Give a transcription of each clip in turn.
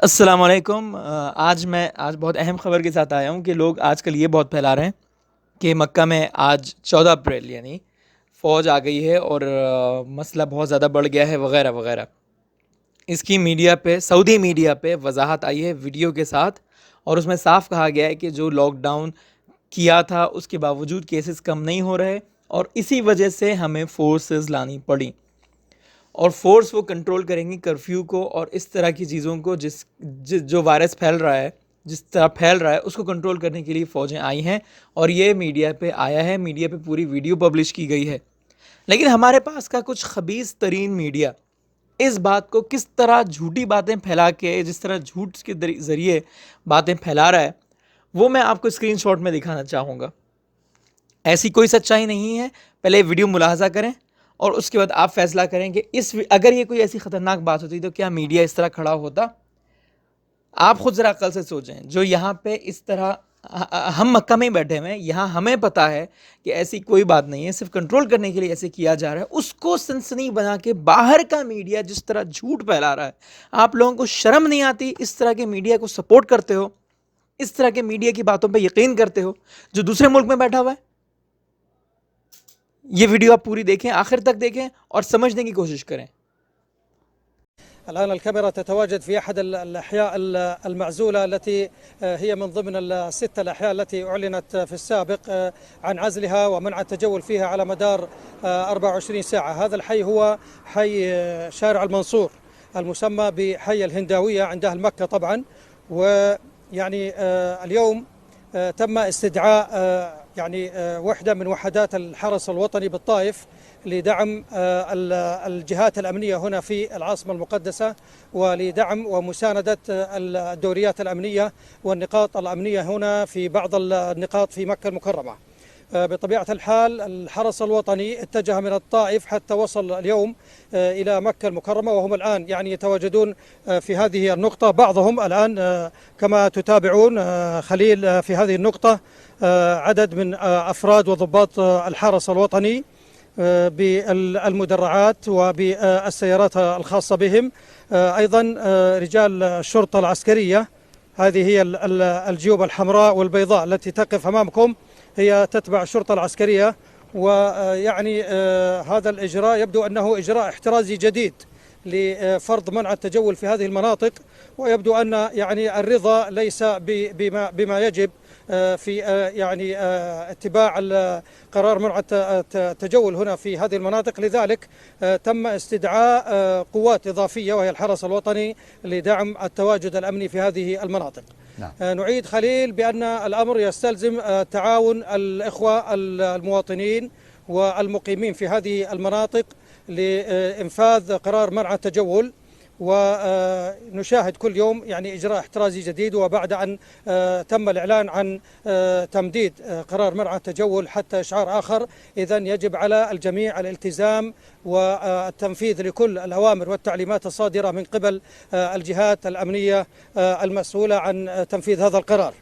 अस्सलाम वालेकुम। आज बहुत अहम ख़बर के साथ आया हूँ कि लोग आजकल ये बहुत फैला रहे हैं कि मक्का में आज 14 अप्रैल यानी फ़ौज आ गई है और मसला बहुत ज़्यादा बढ़ गया है वगैरह वगैरह। इसकी मीडिया पे सऊदी मीडिया पे वजाहत आई है वीडियो के साथ और उसमें साफ कहा गया है कि जो लॉकडाउन किया था उसके बावजूद केसेस कम नहीं हो रहे और इसी वजह से हमें फोर्सेस लानी पड़ी और फोर्स वो कंट्रोल करेंगी कर्फ्यू को और इस तरह की चीज़ों को जो वायरस फैल रहा है, जिस तरह फैल रहा है उसको कंट्रोल करने के लिए फ़ौजें आई हैं और ये मीडिया पे आया है, मीडिया पे पूरी वीडियो पब्लिश की गई है। लेकिन हमारे पास का कुछ खबीस तरीन मीडिया इस बात को किस तरह झूठी बातें फैला के, जिस तरह झूठ के ज़रिए बातें फैला रहा है, वो मैं आपको स्क्रीनशॉट में दिखाना चाहूँगा। ऐसी कोई सच्चाई नहीं है। पहले वीडियो मुलाहजा करें और उसके बाद आप फैसला करें कि अगर ये कोई ऐसी ख़तरनाक बात होती तो क्या मीडिया इस तरह खड़ा होता। आप खुद ज़रा अक्ल से सोचें। जो यहाँ पे इस तरह हम मक्का में ही बैठे हुए हैं, यहाँ हमें पता है कि ऐसी कोई बात नहीं है, सिर्फ कंट्रोल करने के लिए ऐसे किया जा रहा है। उसको सनसनी बना के बाहर का मीडिया जिस तरह झूठ फैला रहा है, आप लोगों को शर्म नहीं आती? इस तरह के मीडिया को सपोर्ट करते हो, इस तरह के मीडिया की बातों पर यकीन करते हो जो दूसरे मुल्क में बैठा हुआ है। ये वीडियो आप पूरी देखें, आखिर तक देखें और समझने की कोशिश करें। الآن الكاميرا تتواجد في أحد الأحياء المعزولة التي هي من ضمن الست الأحياء التي أعلنت في السابق عن عزلها ومنع التجول فيها على مدار 24 ساعة. هذا الحي هو حي شارع المنصور المسمى بحي الهنداوية عند أهل مكة طبعا. ويعني اليوم تم استدعاء يعني وحدة من وحدات الحرس الوطني بالطائف لدعم الجهات الأمنية هنا في العاصمة المقدسة ولدعم ومساندة الدوريات الأمنية والنقاط الأمنية هنا في بعض النقاط في مكة المكرمة. بطبيعة الحال الحرس الوطني اتجه من الطائف حتى وصل اليوم إلى مكة المكرمة، وهم الآن يعني يتواجدون في هذه النقطة. بعضهم الآن كما تتابعون خليل في هذه النقطة عدد من أفراد وضباط الحرس الوطني بالمدرعات وبالسيارات الخاصة بهم، أيضا رجال الشرطة العسكرية. هذه هي الجيوب الحمراء والبيضاء التي تقف أمامكم، هي تتبع الشرطة العسكرية. ويعني هذا الإجراء يبدو أنه إجراء احترازي جديد لفرض منع التجول في هذه المناطق، ويبدو أن يعني الرضا ليس بما يجب في يعني اتباع قرار منع التجول هنا في هذه المناطق. لذلك تم استدعاء قوات إضافية وهي الحرس الوطني لدعم التواجد الأمني في هذه المناطق. نعم. نعيد خليل بأن الأمر يستلزم تعاون الإخوة المواطنين والمقيمين في هذه المناطق لإنفاذ قرار منع التجول، ونشاهد كل يوم يعني إجراء احترازي جديد. وبعد أن تم الإعلان عن تمديد قرار منع التجول حتى إشعار آخر، إذن يجب على الجميع الالتزام والتنفيذ لكل الأوامر والتعليمات الصادرة من قبل الجهات الأمنية المسؤولة عن تنفيذ هذا القرار.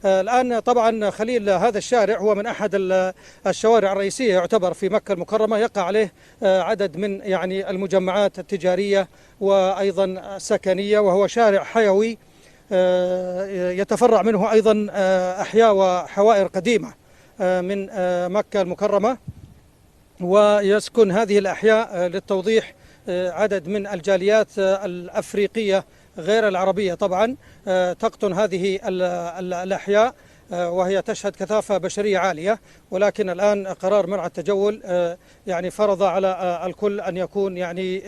الآن طبعا خليل هذا الشارع هو من أحد الشوارع الرئيسية يعتبر في مكة المكرمة، يقع عليه عدد من يعني المجمعات التجارية وأيضا سكنية، وهو شارع حيوي يتفرع منه أيضا أحياء وحوائر قديمة من مكة المكرمة. ويسكن هذه الأحياء للتوضيح عدد من الجاليات الأفريقية غير العربية طبعا تقطن هذه الأحياء، وهي تشهد كثافة بشرية عالية. ولكن الآن قرار منع التجول يعني فرض على الكل أن يكون يعني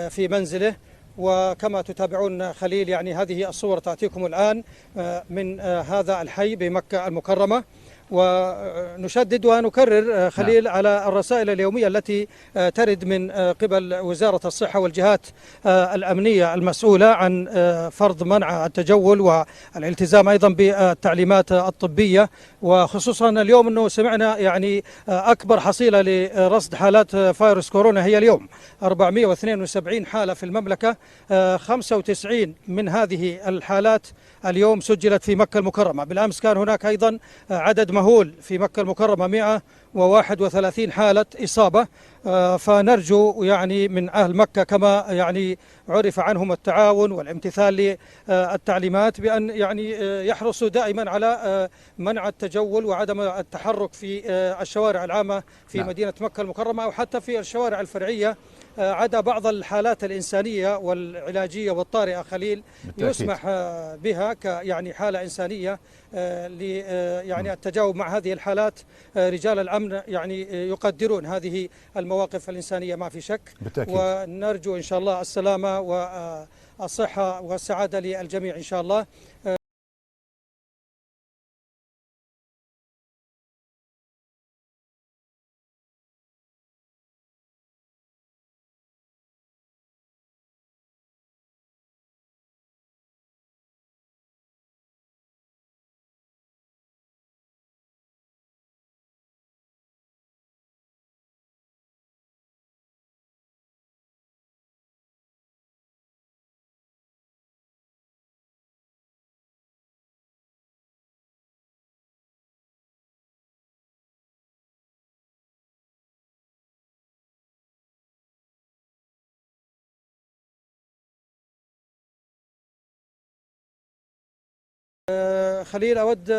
في منزله. وكما تتابعون خليل يعني هذه الصور تأتيكم الآن من هذا الحي بمكة المكرمة. ونشدد ونكرر خليل على الرسائل اليومية التي ترد من قبل وزارة الصحة والجهات الأمنية المسؤولة عن فرض منع التجول والالتزام أيضا بالتعليمات الطبية. وخصوصا اليوم أنه سمعنا يعني أكبر حصيلة لرصد حالات فيروس كورونا هي اليوم 472 حالة في المملكة. 95 من هذه الحالات اليوم سجلت في مكة المكرمة. بالأمس كان هناك أيضا عدد مهول في مكة المكرمة 131 حالة إصابة. فنرجو يعني من أهل مكة كما يعني عرف عنهم التعاون والامتثال للتعليمات بأن يعني يحرصوا دائما على منع التجول وعدم التحرك في الشوارع العامة في مدينة مكة المكرمة أو حتى في الشوارع الفرعية، عدا بعض الحالات الإنسانية والعلاجية والطارئة خليل بالتأكيد. يسمح بها يعني حالة إنسانية يعني التجاوب مع هذه الحالات. رجال الأمن يعني يقدرون هذه المواقف الإنسانية ما في شك. بالتأكيد. ونرجو إن شاء الله السلامة والصحة والسعادة للجميع إن شاء الله. خليل، أود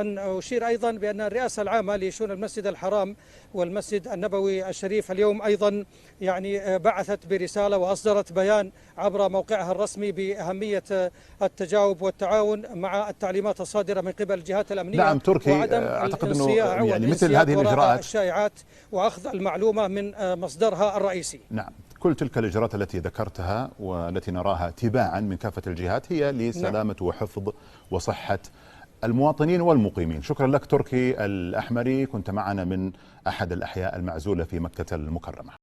أن أشير أيضا بأن الرئاسة العامة لشؤون المسجد الحرام والمسجد النبوي الشريف اليوم أيضا يعني بعثت برسالة وأصدرت بيان عبر موقعها الرسمي بأهمية التجاوب والتعاون مع التعليمات الصادرة من قبل الجهات الأمنية. نعم تركي، وعدم أعتقد أنه يعني مثل الانسياق هذه وراء الإجراءات الشائعات وأخذ المعلومة من مصدرها الرئيسي. نعم، كل تلك الإجراءات التي ذكرتها والتي نراها تباعا من كافة الجهات هي لسلامة وحفظ وصحة المواطنين والمقيمين. شكرا لك تركي الأحمري، كنت معنا من أحد الأحياء المعزولة في مكة المكرمة.